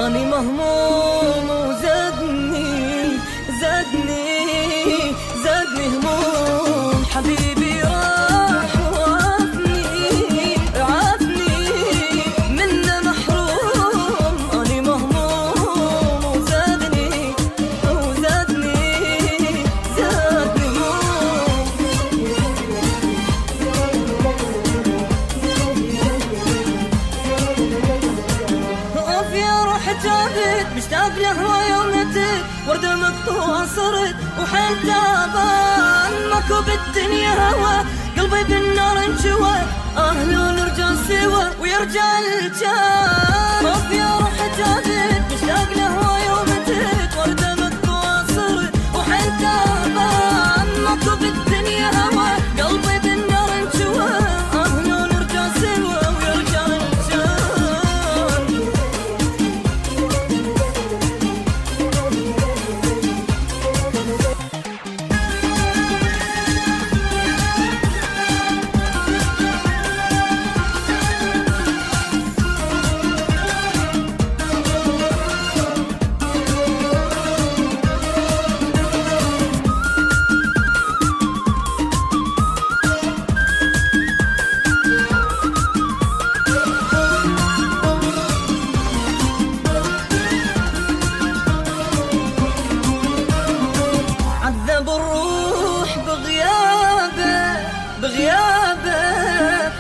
أني مهموم وزادني زادني هموم. حبيبي راح وعافني منه محروم. أني مهموم وزادني هموم. أوف يا روح جابت مشتاق له يومتك، وردة مقطوعة صرت وحيل تعبان، ماكو بالدنيا هوا قلبي بالنار انشوى، لو نرجع سوا ويرجع الجان. أوف يا روح جابت مشتاق له يومتك، وردة مقطوعة صرت وحيل تعبان، ماكو بالدنيا هوا قلبي بالنار انشوى، لو نرجع سوا ويرجع الجان. عذب الروح بغيابه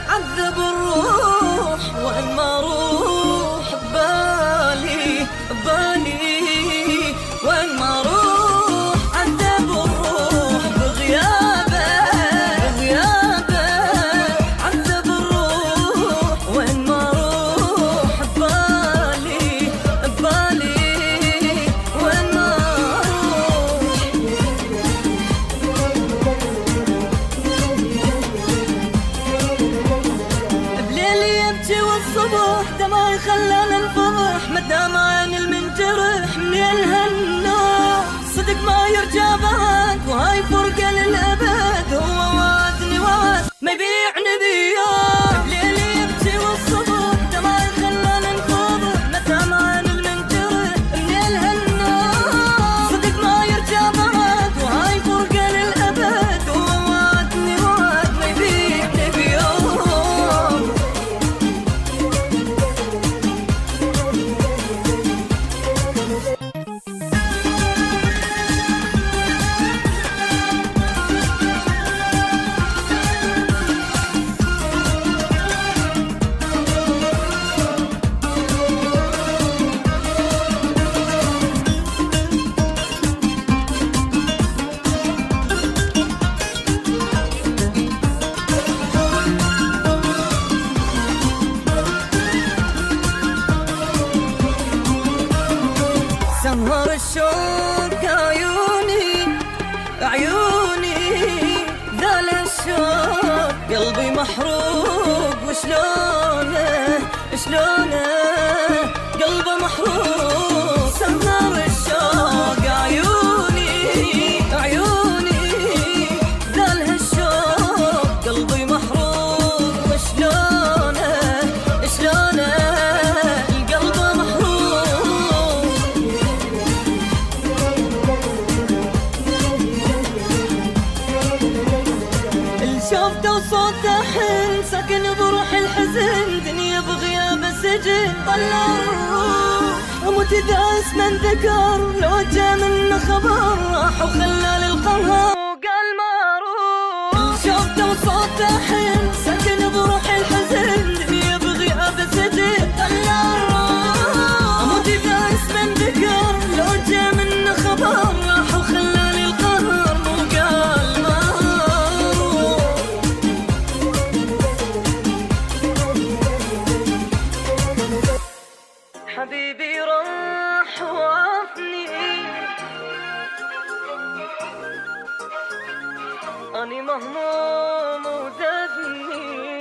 عذب الروح، وإن ما روح ببالي وإن ما روح. عذب الروح بغيابه عذب الروح، وإن ما روح ببالي وإن ما روح. بليلي يبكي والصبح دمعي خلاني انفضح، مدام عين المنجرح من الهنا صدق ما يرجع بعد، وهاي فرقة للأبد. هو وعدني وعد ما يبيعني بياه. بليلي يبكي والصبح دمعي خلاني انفضح، مدام عين المنجرح من الهنا صدق ما يرجع بعد، وهاي فرقة للأبد. هو وعدني وعد ما يبيعني بياه. سمهر الشوق عيوني ذال الشوق قلبي محروق، وشلونه قلبه محروق. سمهر الشوق عيوني ذال الشوق قلبي محروق، وشلونه القلب محروق. شوفته وصوته حن ساكن بروح الحزن، دنيا بغياب السجن طلع الروح. اموت اذا اسمه انذكر، لو جا منه خبر راح وخلى للقهر وقال ما اروح. شوفته وصوته حن ساكن بروح الحزن، دنيا بغياب السجن طلع الروح. اموت اذا اسمه انذكر، لو جا منه خبر راح وخلى للقهر وقال ما اروح. حبيبي راح وعافني، أني مهموم وزادني